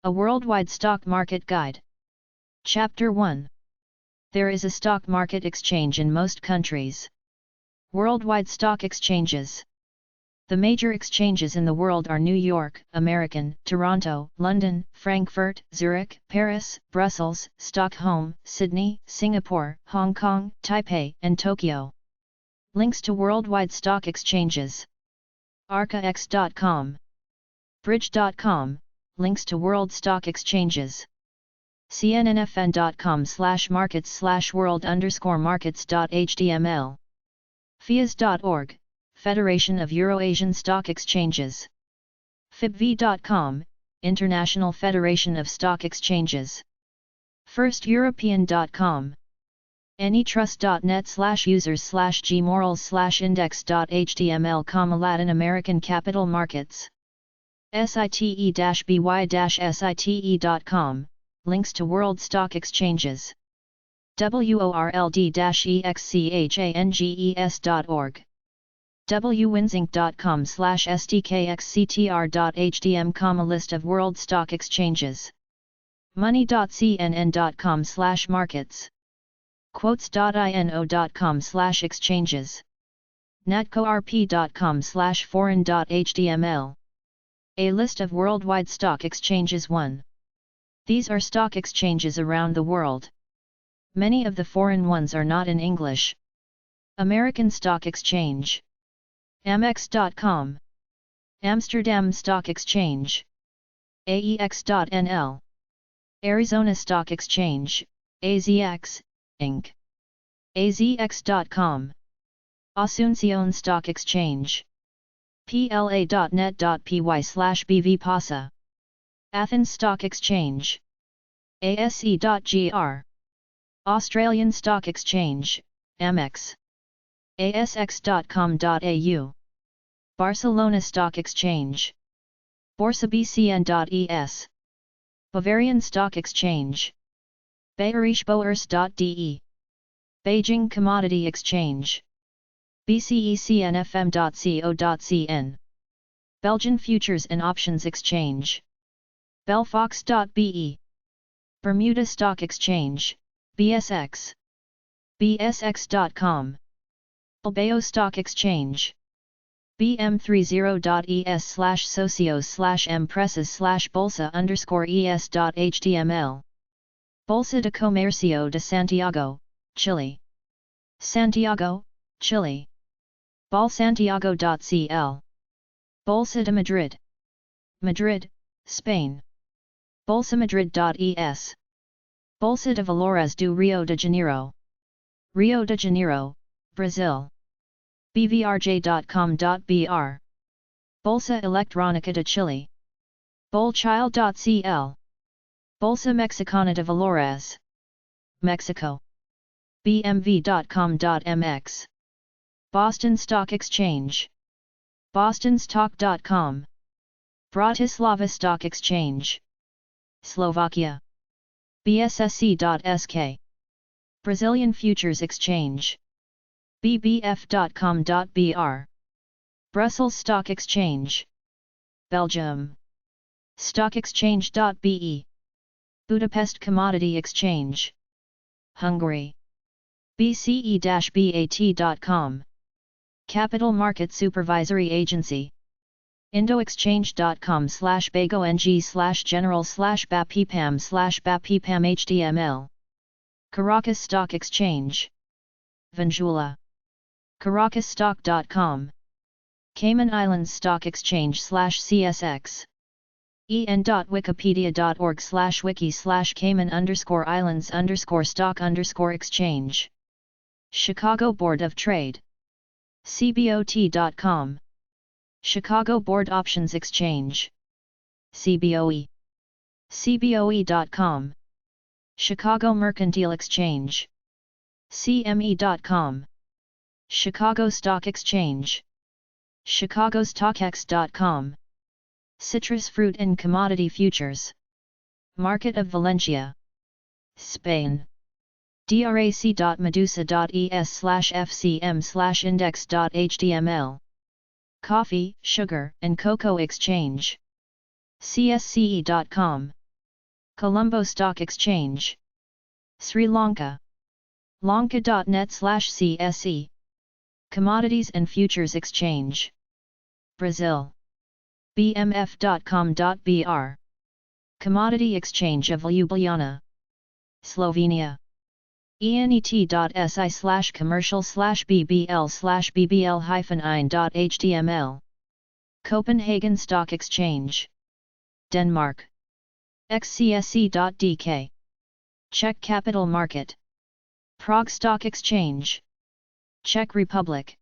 A Worldwide Stock Market Guide. Chapter 1. There is a stock market exchange in most countries. Worldwide stock exchanges. The major exchanges in the world are New York, American, Toronto, London, Frankfurt, Zurich, Paris, Brussels, Stockholm, Sydney, Singapore, Hong Kong, Taipei, and Tokyo. Links to worldwide stock exchanges. arcax.com. Bridge.com, links to world stock exchanges. cnnfn.com/markets/world_markets.html. FIAS.org, Federation of Euro-Asian Stock Exchanges. fibv.com, International Federation of Stock Exchanges. firsteuropean.com. anytrust.net/users/gmorals/index.html, Latin American Capital Markets. site-by-site.com, links to world stock exchanges. world-exchanges.org. wwinzinc.com/stkxctr.hdm, list of world stock exchanges. money.cnn.com/markets. quotes.ino.com/exchanges. natcorp.com/foreign.html. A list of worldwide stock exchanges. 1. These are stock exchanges around the world. Many of the foreign ones are not in English. American Stock Exchange. amex.com. Amsterdam Stock Exchange. aex.nl. Arizona Stock Exchange, AZX, Inc. azx.com. Asuncion Stock Exchange. pla.net.py/bvpasa. Athens Stock Exchange. ase.gr. Australian Stock Exchange, AMEX. asx.com.au. Barcelona Stock Exchange. borsabcn.es. Bavarian Stock Exchange. Bayerische-Bourse.de. Beijing Commodity Exchange. bcecnfm.co.cn. Belgian Futures and Options Exchange. belfox.be. Bermuda Stock Exchange, BSX. bsx.com. Bilbao Stock Exchange. bm30.es/socios/empresas/bolsa_es.html. Bolsa de Comercio de Santiago, Chile. Santiago, Chile. bolsantiago.cl. Bolsa de Madrid. Madrid, Spain. bolsamadrid.es. Bolsa de Valores do Rio de Janeiro. Rio de Janeiro, Brazil. bvrj.com.br. Bolsa Electrónica de Chile. bolchild.cl. Bolsa Mexicana de Valores. Mexico. bmv.com.mx. Boston Stock Exchange. bostonstock.com. Bratislava Stock Exchange. Slovakia. bssc.sk. Brazilian Futures Exchange. bbf.com.br. Brussels Stock Exchange. Belgium. stockexchange.be. Budapest Commodity Exchange. Hungary. bce-bat.com. Capital Market Supervisory Agency. indoexchange.com/bago-ng/general/bapepam/bapepam html. Caracas Stock Exchange. Venezuela. caracasstock.com. Cayman Islands Stock Exchange/CSX. en.wikipedia.org/wiki/Cayman_Islands_stock_exchange. Chicago Board of Trade. cbot.com. Chicago Board Options Exchange. CBOE. cboe.com. Chicago Mercantile Exchange. cme.com. Chicago Stock Exchange. chicagostockx.com. Citrus Fruit and Commodity Futures. Market of Valencia. Spain. drac.medusa.es/fcm/index.html. Coffee, Sugar, and Cocoa Exchange. csce.com. Colombo Stock Exchange. Sri Lanka. Lanka.net/CSE. Commodities and Futures Exchange. Brazil. bmf.com.br. Commodity Exchange of Ljubljana. Slovenia. enet.si/commercial/bbl/bbl-ein.html. Copenhagen Stock Exchange. Denmark. xcsc.dk. Czech Capital Market. Prague Stock Exchange. Czech Republic.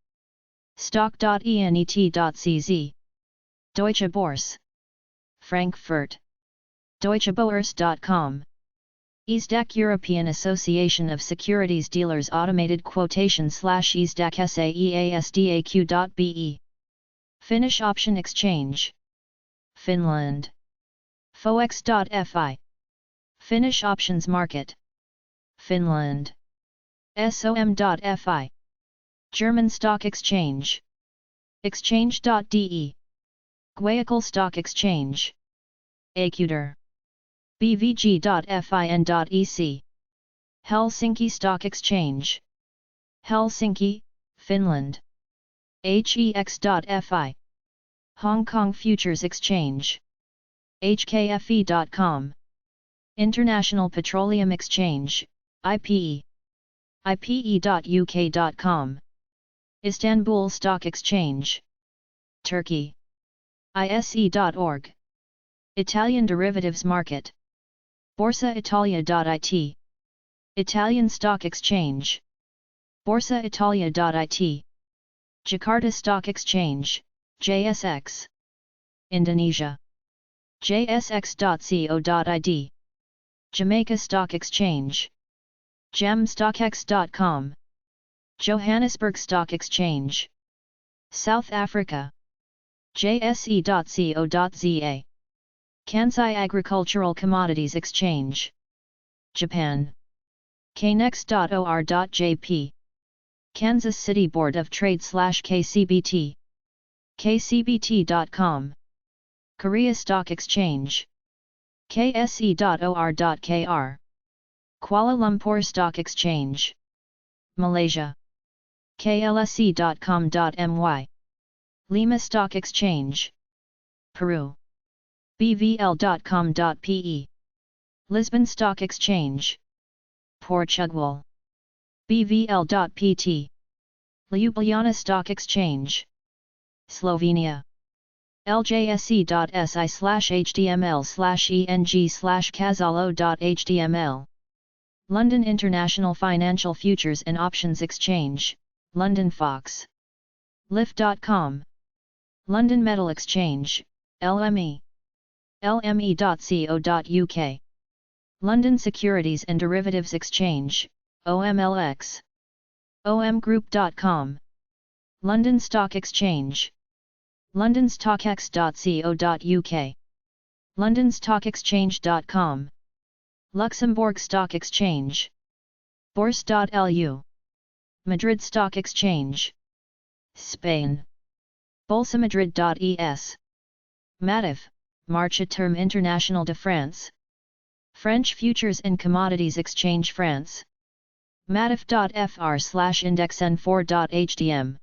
Stock.enet.cz. Deutsche Börse. Frankfurt. Deutschebörse.com. ESDAQ European Association of Securities Dealers Automated Quotation/ESDAQ SAEASDAQ.be. Finnish Option Exchange. Finland. Foex.fi. Finnish Options Market. Finland. SOM.fi. German Stock Exchange. Exchange.de. Guayaquil Stock Exchange. Ecuador. bvg.fin.ec. Helsinki Stock Exchange. Helsinki, Finland. hex.fi. Hong Kong Futures Exchange. hkfe.com. International Petroleum Exchange, IPE. ipe.uk.com. Istanbul Stock Exchange. Turkey. ise.org. Italian Derivatives Market. borsaitalia.it. Italian Stock Exchange. borsaitalia.it. Jakarta Stock Exchange, JSX. Indonesia. jsx.co.id. Jamaica Stock Exchange. jamstockx.com. Johannesburg Stock Exchange. South Africa. jse.co.za. Kansai Agricultural Commodities Exchange. Japan. knex.or.jp. Kansas City Board of Trade/KCBT. kcbt.com. Korea Stock Exchange. kse.or.kr. Kuala Lumpur Stock Exchange. Malaysia. klse.com.my. Lima Stock Exchange. Peru. bvl.com.pe. Lisbon Stock Exchange. Portugal. bvl.pt. Ljubljana Stock Exchange. Slovenia. ljse.si/html/eng/kazalo.html. London International Financial Futures and Options Exchange, London Fox. LIF.com. London Metal Exchange, LME. lme.co.uk. London Securities and Derivatives Exchange, OMLX. omgroup.com. London Stock Exchange. londonstockx.co.uk. londonstockexchange.com. Luxembourg Stock Exchange. Bourse.lu. Madrid Stock Exchange. Spain. bolsamadrid.es. MATIF, Marché Terme International de France. French Futures and Commodities Exchange France. matif.fr/indexn4.hdm.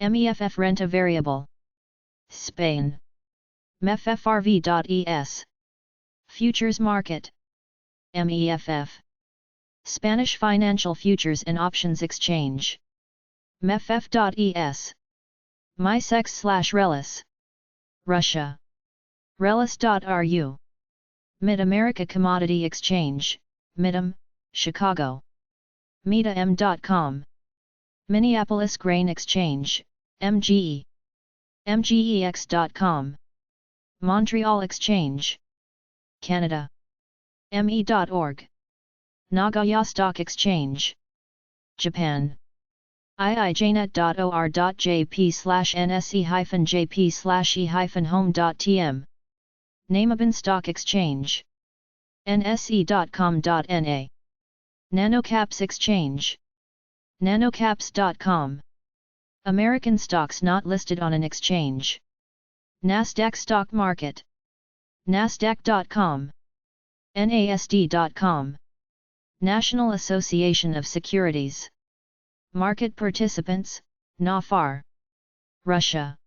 MEFF Renta Variable. Spain. MEFFRV.es. Futures Market. MEFF. Spanish Financial Futures and Options Exchange. MEFF.es. MISEX/Relis. Russia. Relis.ru. Mid-America Commodity Exchange, MIDAM, Chicago. MIDAM.com. Minneapolis Grain Exchange, MGE. MGEX.com. Montreal Exchange. Canada. ME.org. Nagoya Stock Exchange. Japan. iijnet.or.jp/nse-jp/e-home.tm. Namiban Stock Exchange. nse.com.na. Nanocaps Exchange. nanocaps.com. American stocks not listed on an exchange. Nasdaq Stock Market. nasdaq.com. NASD.com. National Association of Securities. Market Participants, NAFAR. Russia.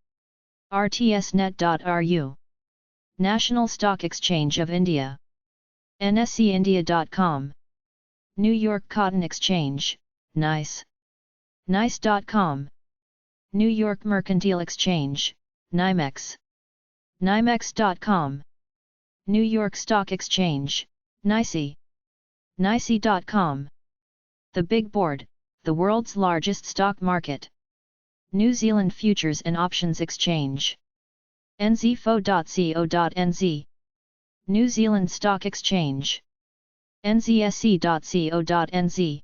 RTSnet.ru. National Stock Exchange of India. NSEIndia.com. New York Cotton Exchange, NYSE. NYSE.com. New York Mercantile Exchange, NYMEX. NYMEX.com. New York Stock Exchange, NYSE. NYSE.com. The Big Board, the world's largest stock market. New Zealand Futures and Options Exchange. nzfo.co.nz. New Zealand Stock Exchange. nzse.co.nz.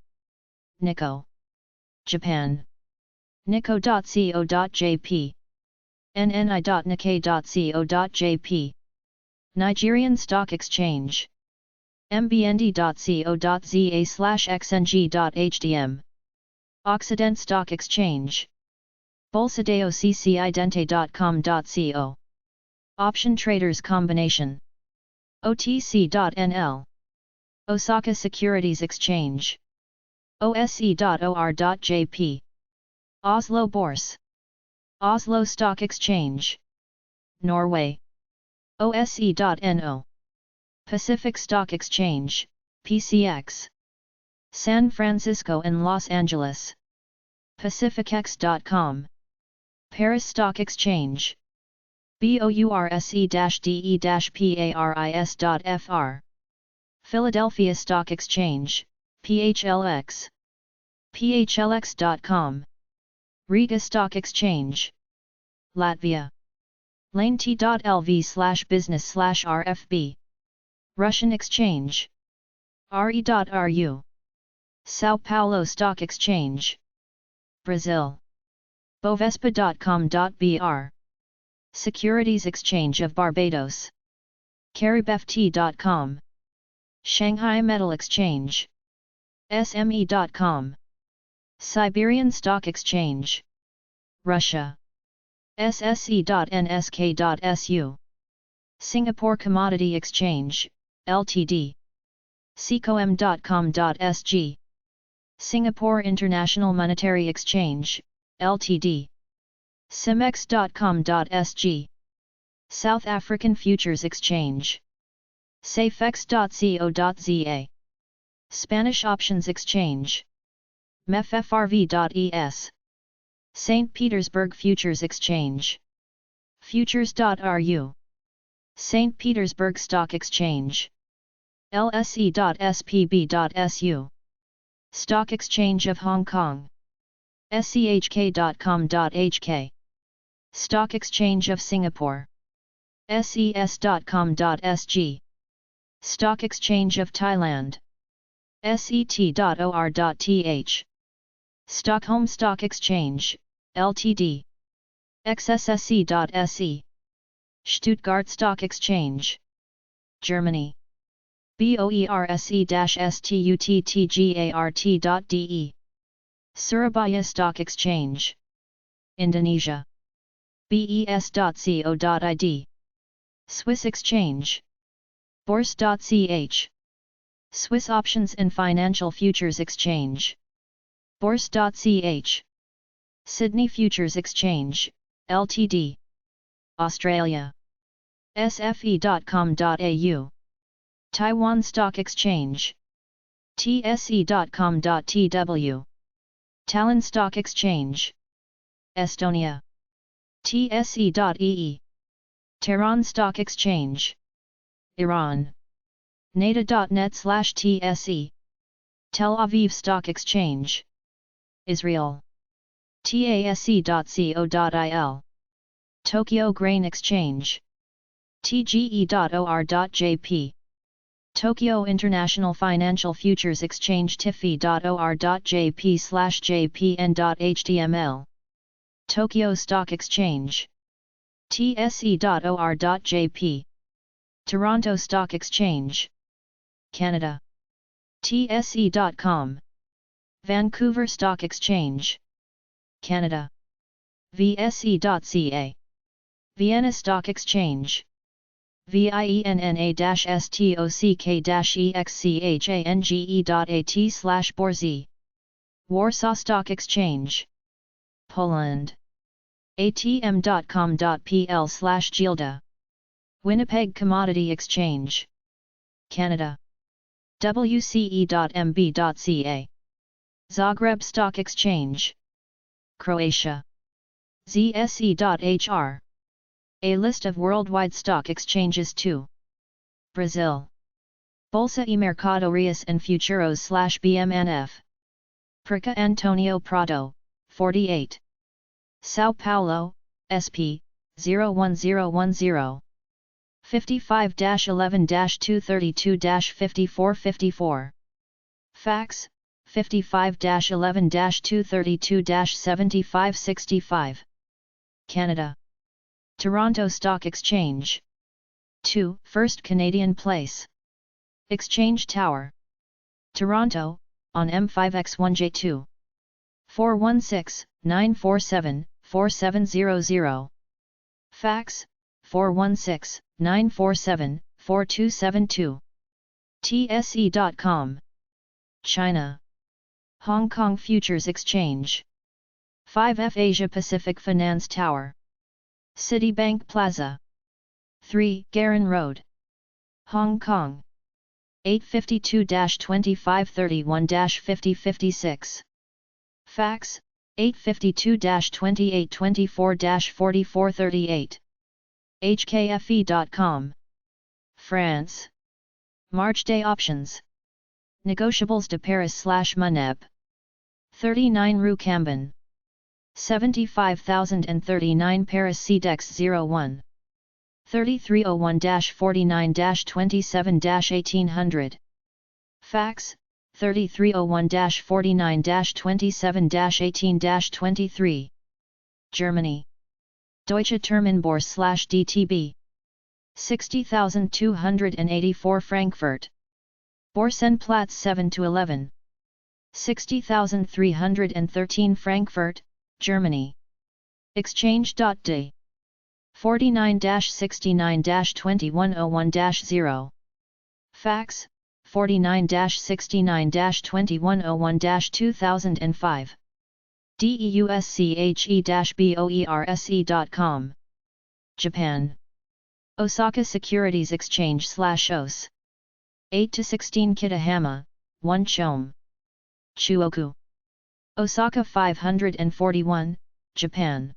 Nikko. Japan. nikko.co.jp. nni.nikkei.co.jp. Nigerian Stock Exchange. mbnd.co.za/xng.hdm. Occident Stock Exchange. bolsadeoccidente.com.co. Option Traders Combination. otc.nl. Osaka Securities Exchange. ose.or.jp. Oslo Bourse. Oslo Stock Exchange. Norway. ose.no. Pacific Stock Exchange, PCX. San Francisco and Los Angeles. pacificex.com. Paris Stock Exchange. bourse-de-paris.fr. Philadelphia Stock Exchange, PHLX. phlx.com. Riga Stock Exchange. Latvia. lane.t.lv/business/rfb. Russian Exchange. re.ru. Sao Paulo Stock Exchange. Brazil. bovespa.com.br. Securities Exchange of Barbados. caribeft.com. Shanghai Metal Exchange. sme.com. Siberian Stock Exchange. Russia. sse.nsk.su. Singapore Commodity Exchange, Ltd. ccom.com.sg. Singapore International Monetary Exchange, Ltd. cimex.com.sg. South African Futures Exchange. safex.co.za. Spanish Options Exchange. meffrv.es. St. Petersburg Futures Exchange. futures.ru. St. Petersburg Stock Exchange. lse.spb.su. Stock Exchange of Hong Kong. schk.com.hk. Stock Exchange of Singapore. ses.com.sg. Stock Exchange of Thailand. set.or.th. Stockholm Stock Exchange, Ltd. xssc.se. Stuttgart Stock Exchange. Germany. boerse-stuttgart.de. Surabaya Stock Exchange. Indonesia. bes.co.id. Swiss Exchange. bourse.ch. Swiss Options and Financial Futures Exchange. bourse.ch. Sydney Futures Exchange, Ltd. Australia. sfe.com.au. Taiwan Stock Exchange. tse.com.tw. Tallinn Stock Exchange. Estonia. tse.ee. Tehran Stock Exchange. Iran. nada.net/tse. Tel Aviv Stock Exchange. Israel. tasc.co.il. Tokyo Grain Exchange. tge.or.jp. Tokyo International Financial Futures Exchange tiffy.or.jp/jpn.html. Tokyo Stock Exchange. tse.or.jp. Toronto Stock Exchange. Canada. tse.com. Vancouver Stock Exchange. Canada. vse.ca. Vienna Stock Exchange. vienna-stock-exchange.at/Borzi. Warsaw Stock Exchange. Poland. atm.com.pl/Gilda. Winnipeg Commodity Exchange. Canada. wce.mb.ca. Zagreb Stock Exchange. Croatia. zse.hr. A list of worldwide stock exchanges too. Brazil. Bolsa e Mercado Reis and Futuros/BMNF. Perca Antonio Prado, 48. Sao Paulo, SP, 01010. 55-11-232-5454. Fax, 55-11-232-7565. Canada. Toronto Stock Exchange. 2. First Canadian Place. Exchange Tower. Toronto, on M5X1J2. 416-947-4700. Fax, 416-947-4272. tse.com. China. Hong Kong Futures Exchange. 5F Asia Pacific Finance Tower. Citibank Plaza. 3 Garin Road. Hong Kong. 852-2531-5056. Fax, 852-2824-4438. hkfe.com. France. March Day Options. Negotiables de Paris/Monep. 39 Rue Cambon. 75,039 Paris CDEX 01. 3301-49-27-1800. Fax, 3301-49-27-18-23. Germany. Deutsche Terminbörse/DTB. 60,284 Frankfurt. Börsenplatz 7-11. 60,313 Frankfurt, Germany. Exchange.de. 49-69-2101-0. Fax, 49-69-2101-2005. DEUSCHE-BOERSE.com. Japan. Osaka Securities Exchange/OS. 8-16 Kitahama, 1 Chome. Chuoku. Osaka 541, Japan.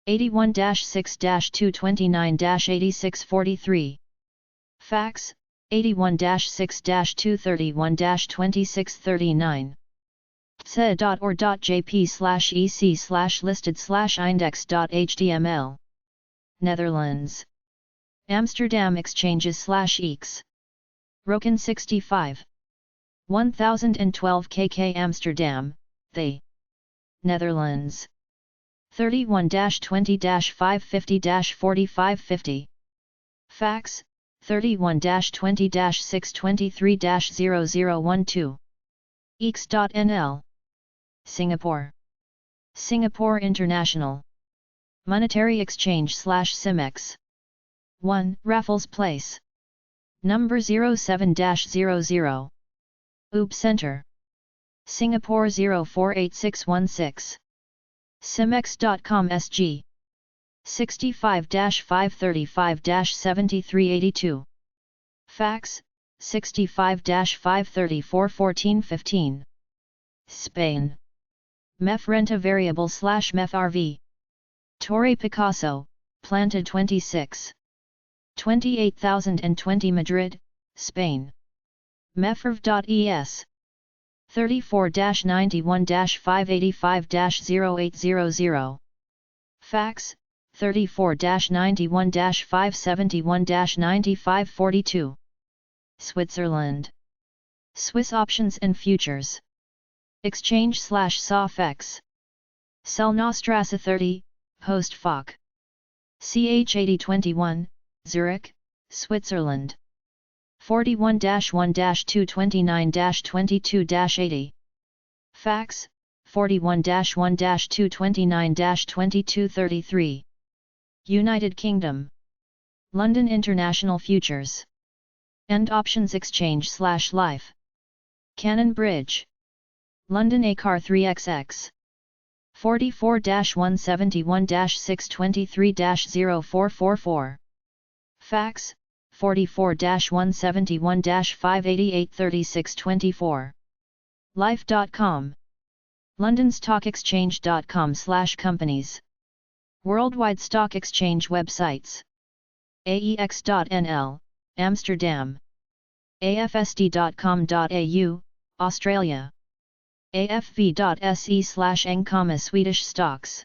81-6-229-8643. Fax, 81-6-231-2639. tse.or.jp/ec/listed/index.html. Netherlands. Amsterdam Exchanges/EEX. Roken 65. 1012 KK Amsterdam, The Netherlands. 31-20-550-4550. Fax, 31-20-623-0012. eeks.nl. Singapore. Singapore International Monetary Exchange/CIMEX. 1. Raffles Place. Number 07-00. UB Center. Singapore 048616. CIMEX.com SG. 65-535-7382. Fax, 65-534-1415. Spain. MEF Renta Variable/MEF RV. Torre Picasso, Planta 26. 28,020 Madrid, Spain. MEFRV.es. 34-91-585-0800. Fax, 34-91-571-9542. Switzerland. Swiss Options and Futures. Exchange/SOFEX. Selnaustrasse 30, Postfach. CH 8021, Zurich, Switzerland. 41-1-229-22-80. Fax, 41-1-229-2233. United Kingdom. London International Futures. End Options Exchange/Life. Cannon Bridge. London ACAR 3XX. 44-171-623-0444. Fax, 44-171-588-3624. Life.com. LondonStockExchange.com/companies. Worldwide Stock Exchange websites. AEX.nl, Amsterdam. AFSD.com.au, Australia. AFV.se/eng, Swedish stocks.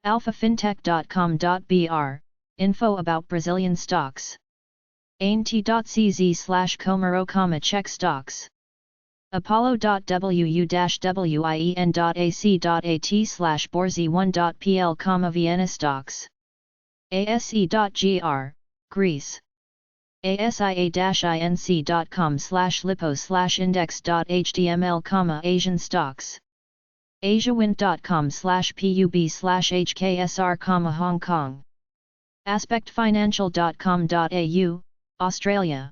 AlphaFintech.com.br, info about Brazilian stocks. AINT.cz/Comoro, Czech stocks. Apollo.wien.wien.ac.at/Borzy1.pl, Vienna stocks. ASE.gr, Greece. ASIA-inc.com/lipo/index.html, Asian stocks. AsiaWind.com/pub/HKSR, Hong Kong. AspectFinancial.com.au, Australia.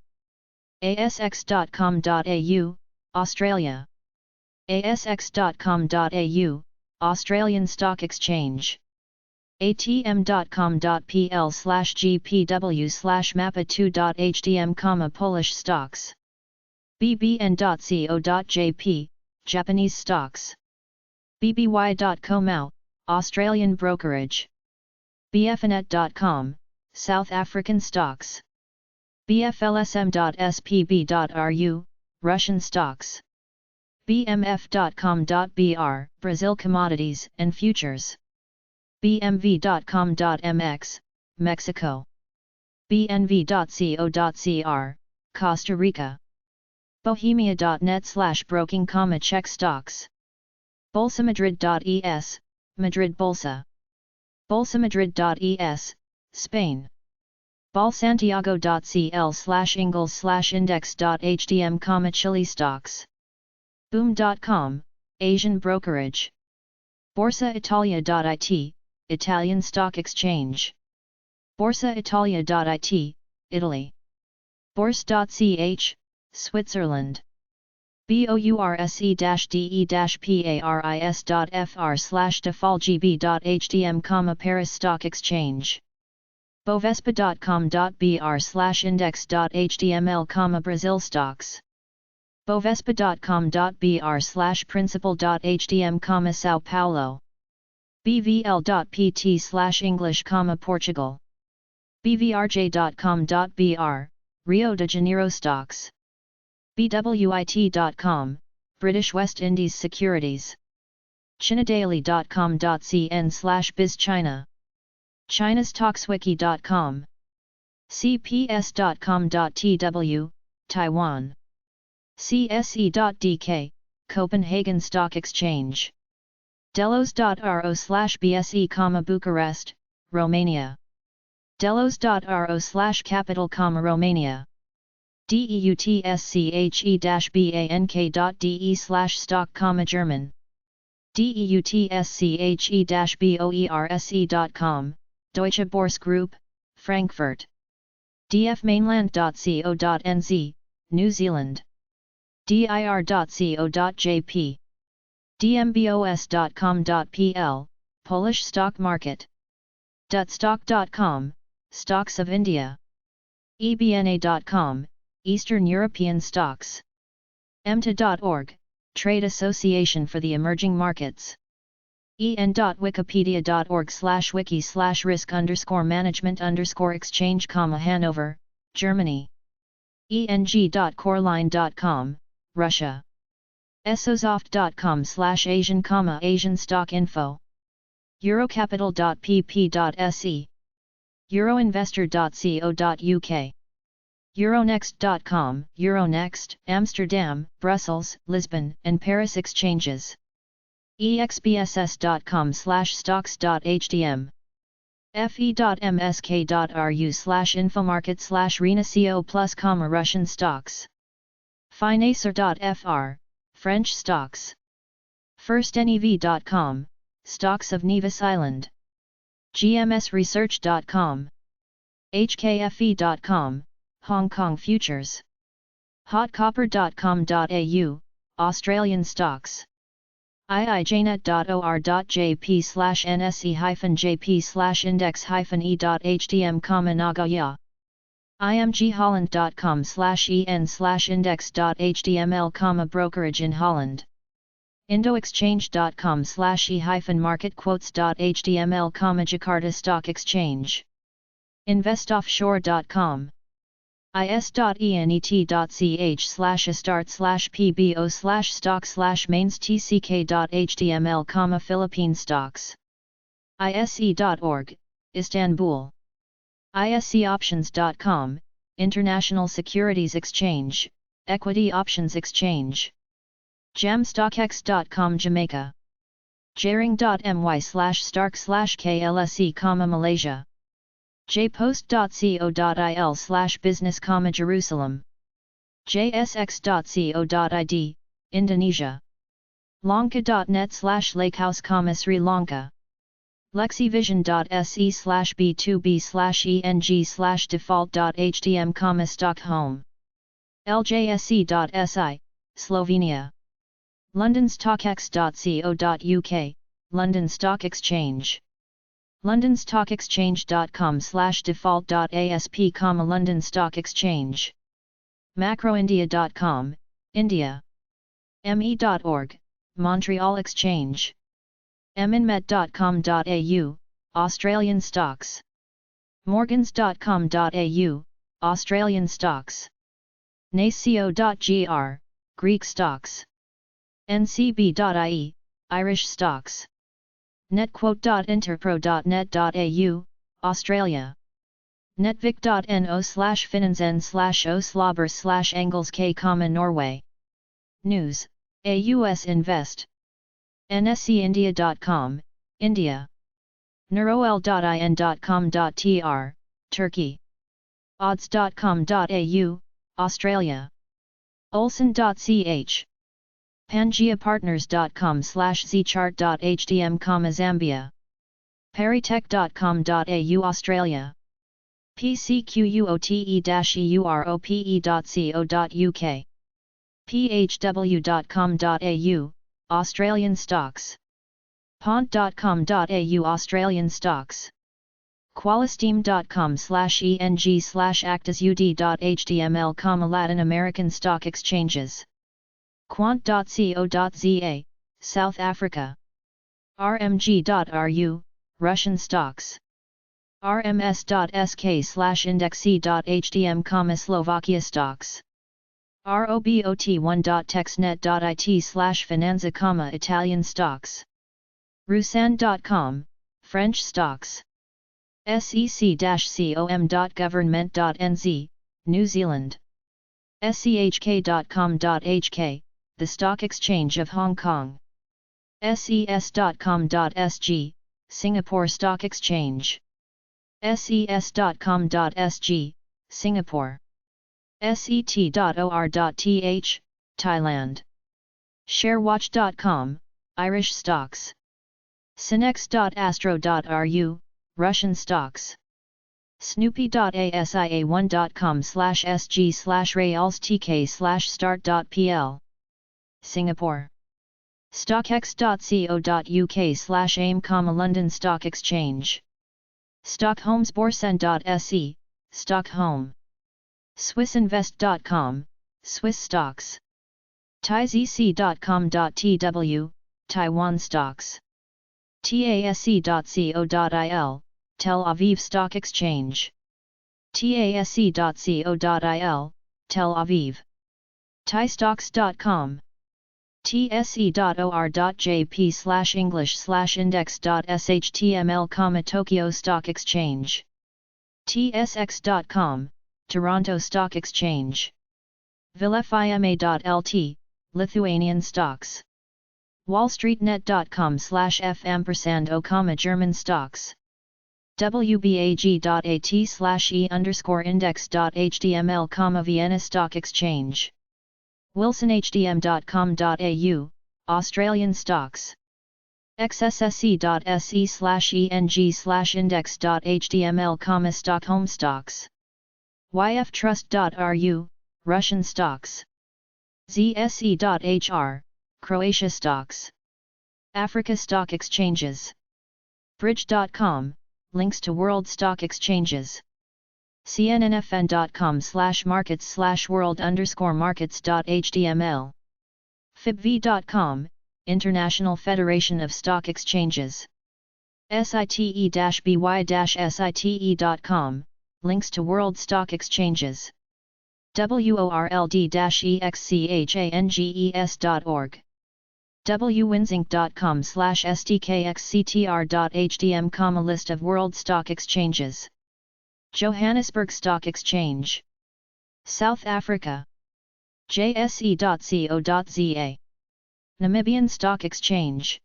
ASX.com.au, Australia. ASX.com.au, Australian Stock Exchange. atm.com.pl/gpw/mapa2.htm, Polish stocks. bbn.co.jp, Japanese stocks. bby.com, Australian brokerage. bfnet.com, South African stocks. bflsm.spb.ru, Russian stocks. bmf.com.br, Brazil commodities and futures. bmv.com.mx, Mexico. bnv.co.cr, Costa Rica. bohemia.net/broking, Czech stocks. bolsamadrid.es, Madrid Bolsa. bolsamadrid.es, Spain. balsantiago.cl/ingles/index.htm, Chile stocks. boom.com, Asian brokerage. borsaitalia.it, Italian stock exchange. borsaitalia.it, Italy. bourse.ch, Switzerland. bourse.paris.fr/defalgb.htm, Paris stock exchange. bovespa.com.br/index.html, Brazil stocks. bovespa.com.br/principal.htm, Sao Paulo. bvl.pt/English, Portugal. bvrj.com.br, Rio de Janeiro stocks. bwit.com, British West Indies securities. chinadaily.com.cn/biz China. chinastalkswiki.com. cps.com.tw, Taiwan. cse.dk, Copenhagen Stock Exchange. delos.ro/bse, Bucharest, Romania. delos.ro/capital, Romania. deutsche-bank.de/stock, German. deutsche-borse.com, Deutsche Börse Group, Frankfurt. dfmainland.co.nz, New Zealand. dir.co.jp. dmbos.com.pl, Polish stock market. dutstock.com, Stocks of India. ebna.com, Eastern European stocks. emta.org, Trade Association for the Emerging Markets. en.wikipedia.org/wiki/risk_management_exchange, Hanover, Germany. eng.coreline.com, Russia. esosoft.com/Asian, Asian stock info. eurocapital.pp.se. euroinvestor.co.uk. Euronext.com, Euronext, Amsterdam, Brussels, Lisbon, and Paris exchanges. exbss.com/stocks.htm. fe.msk.ru/infomarket/renaco plus, Russian stocks. finacer.fr, French stocks. firstnev.com, Stocks of Nevis Island. gmsresearch.com. HKFE.com, Hong Kong Futures. Hotcopper.com.au, Australian stocks. iijnet.or.jp/nse-jp/index-e.htm, Nagoya. imgholland.com/en/index.html, brokerage in Holland. indoexchange.com/e-marketquotes.html, Jakarta Stock Exchange. investoffshore.com. is.enet.ch/start/pbo/stock/mains-tck.html, Philippine stocks. ise.org, Istanbul. iscoptions.com, International Securities Exchange, Equity Options Exchange. jamstockx.com, Jamaica. jaring.my/stark/klse, Malaysia. jpost.co.il/business, Jerusalem. jsx.co.id, Indonesia. lanka.net/lakehouse, Sri Lanka. lexivision.se/b2b/eng/default.htm, Stockholm. ljse.si, Slovenia. londonstockx.co.uk, London Stock Exchange. londonstockexchange.com/default.asp, London Stock Exchange. macroindia.com, India. me.org, Montreal Exchange. minmet.com.au, Australian stocks. morgans.com.au, Australian stocks. nacio.gr, Greek stocks. ncb.ie, Irish stocks. netquote.interpro.net.au, Australia. netvic.no/finanzen/oslobber/angles-k, Norway. News, AUS Invest. nscindia.com, India. neurol.in.com.tr, Turkey. odds.com.au, Australia. olsen.ch. pangeapartners.com/zchart.htm, Zambia. paritech.com.au, Australia. pcquote-europe.co.uk. phw.com.au, Australian stocks. pont.com.au, Australian stocks. qualistem.com/eng/actusud.html, Latin American stock exchanges. quant.co.za, South Africa. rmg.ru, Russian stocks. rms.sk/indexe.htm, Slovakia stocks. robot1.texnet.it/finanza, Italian stocks. rusan.com, French stocks. sec-com.government.nz, New Zealand. schk.com.hk, the Stock Exchange of Hong Kong. ses.com.sg, Singapore Stock Exchange. ses.com.sg, Singapore. set.or.th, Thailand. sharewatch.com, Irish stocks. synex.astro.ru, Russian stocks. snoopy.asia1.com/sg/realstk/start.pl, Singapore. stockx.co.uk/aim, London Stock Exchange. stockholmsborsen.se, Stockholm. swissinvest.com, Swiss stocks. taizec.com.tw, Taiwan stocks. tasc.co.il, Tel Aviv Stock Exchange. tasc.co.il, Tel Aviv. thaistocks.com. tse.or.jp/english/index.shtml, Tokyo Stock Exchange. tsx.com, Toronto Stock Exchange. vilfima.lt, Lithuanian stocks. wallstreetnet.com/f_o, German stocks. wbag.at/e_index.html, Vienna Stock Exchange. wilsonhdm.com.au, Australian stocks. xsse.se/eng/index.html, stock home stocks. yftrust.ru, Russian stocks. zse.hr, Croatia stocks. Africa stock exchanges. Bridge.com, links to world stock exchanges. cnnfn.com/markets/world_markets.html. fibv.com, International Federation of Stock Exchanges. site-by-site.com, links to world stock exchanges. world-exchanges.org. wwinzinc.com/stkxctr.htm, list of world stock exchanges. Johannesburg Stock Exchange. South Africa. jse.co.za. Namibian Stock Exchange.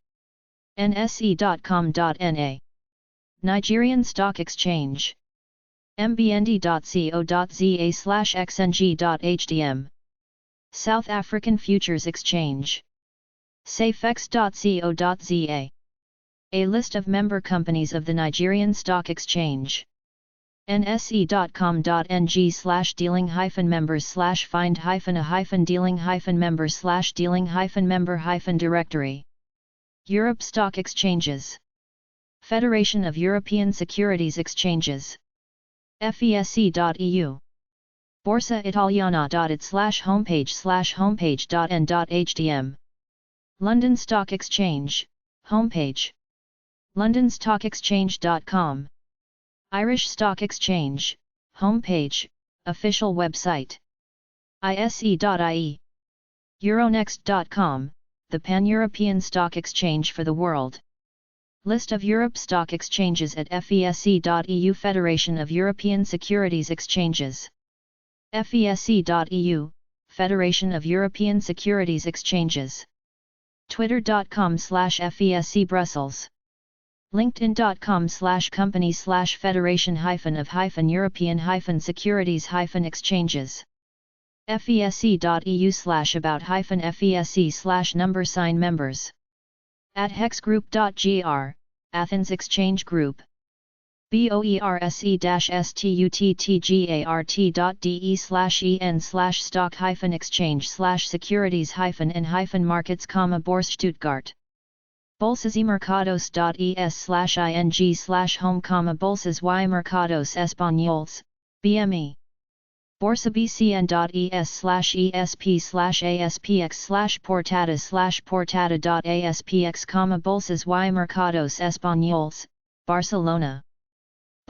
nse.com.na. Nigerian Stock Exchange. mbnd.co.za/xng.htm. South African Futures Exchange. safex.co.za. A list of member companies of the Nigerian Stock Exchange. nse.com.ng/dealing-members/find-a-dealing-member/dealing-member-directory. Europe Stock Exchanges. Federation of European Securities Exchanges. fesc.eu. Borsa Italiana.it/homepage/homepage.n.htm. London Stock Exchange, homepage. londonstockexchange.com. Irish Stock Exchange, homepage, official website. ise.ie. Euronext.com, the pan-European stock exchange for the world. List of Europe stock exchanges at fesc.eu. Federation of European Securities Exchanges. fesc.eu, Federation of European Securities Exchanges. twitter.com/fesc Brussels. linkedin.com/companies/federation-of-european-securities-exchanges. fesc.eu/about-fesc/members. At hexgroup.gr, Athens Exchange Group. boerse-stuttgart.de/en/stock-exchange/securities-and-markets, Bourse Stuttgart. bolsasmercados.es/ing/home, bolsas y mercados españoles, BME. borsabcn.es/esp/aspx/portada/portada.aspx, bolsas y mercados españoles, Barcelona.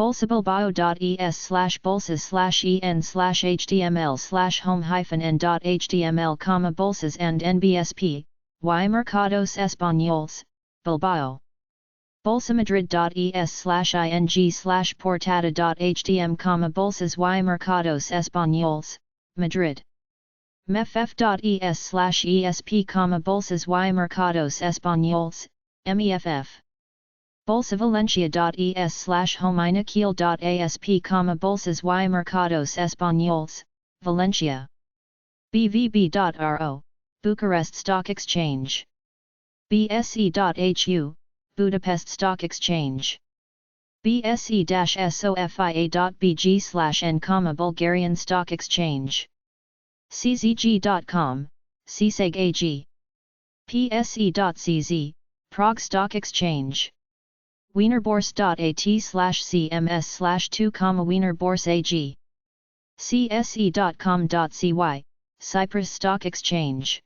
bolsabilbao.es/bolsas/en/html/home-n.html, bolsas and NBSP, y mercados españoles, Bilbao. bolsamadrid.es/ing/portada.htm, bolsas y mercados españoles, Madrid. meff.es/esp, bolsas y mercados españoles, MEFF. bolsavalencia.es/homeinaquil.asp, bolsas y mercados españoles, Valencia. bvb.ro, Bucharest Stock Exchange. bse.hu, Budapest Stock Exchange. bse-sofia.bg/n, Bulgarian Stock Exchange. czg.com, CSEG AG. pse.cz, Prague Stock Exchange. wienerbörse.at/cms/2, Wienerbörse AG. cse.com.cy, Cyprus Stock Exchange.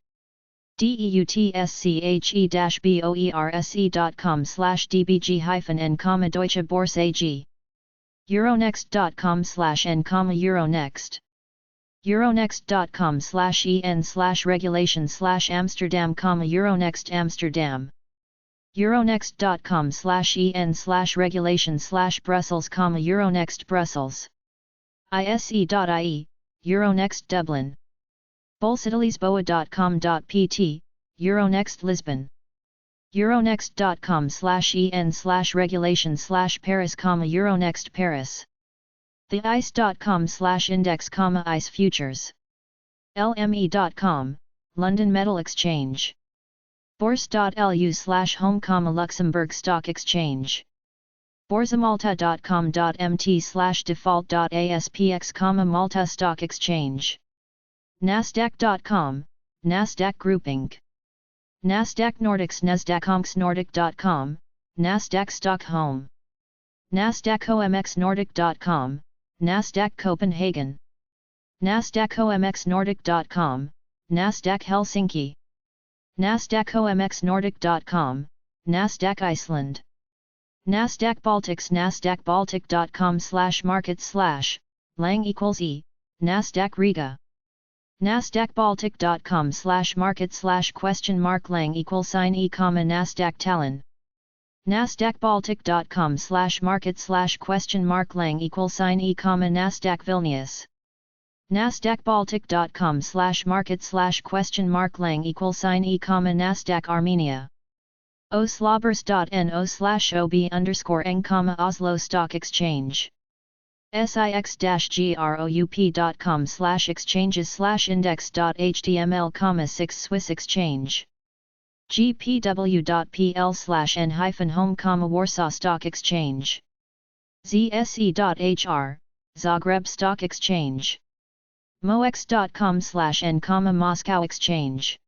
deutsche-boerse.com/dbg-n, Deutsche Börse AG. euronext.com/n, Euronext. euronext.com/en/regulation/Amsterdam, Euronext Amsterdam. euronext.com/en/regulation/Brussels, Euronext Brussels. ise.ie, Euronext Dublin. bolsatilisboa.com.pt, Euronext Lisbon. euronext.com/en/regulation/Paris, Euronext Paris. theice.com/index, ICE Futures. lme.com, London Metal Exchange. Bourse.lu/home, Luxembourg Stock Exchange. Borsamalta.com.mt/default.aspx, Malta Stock Exchange. Nasdaq.com, Nasdaq Group Inc. Nasdaq Nordics, Nasdaq Nasdaq Stockholm. Nasdaq OMX Nordic.com, Nasdaq Copenhagen. Nasdaq OMX Nordic.com, Nasdaq Helsinki. Nasdaq OMX Nordic.com, Nasdaq Iceland. Nasdaq Baltics, Nasdaq Baltic.com/market/lang = E, Nasdaq Riga. Nasdaq Baltic.com/market/?lang =E, Nasdaq Tallinn. Nasdaq Baltic.com/market/?lang =E, Nasdaq Vilnius. Nasdaq Baltic.com/market/?lang =E, Nasdaq Armenia. oslobers.no/ob_eng, Oslo Stock Exchange. six-group.com/exchanges/index.html, 6 Exchange. gpw.pl/n-home, Warsaw Stock Exchange. zse.hr, Zagreb Stock Exchange. moex.com/n, Moscow Exchange.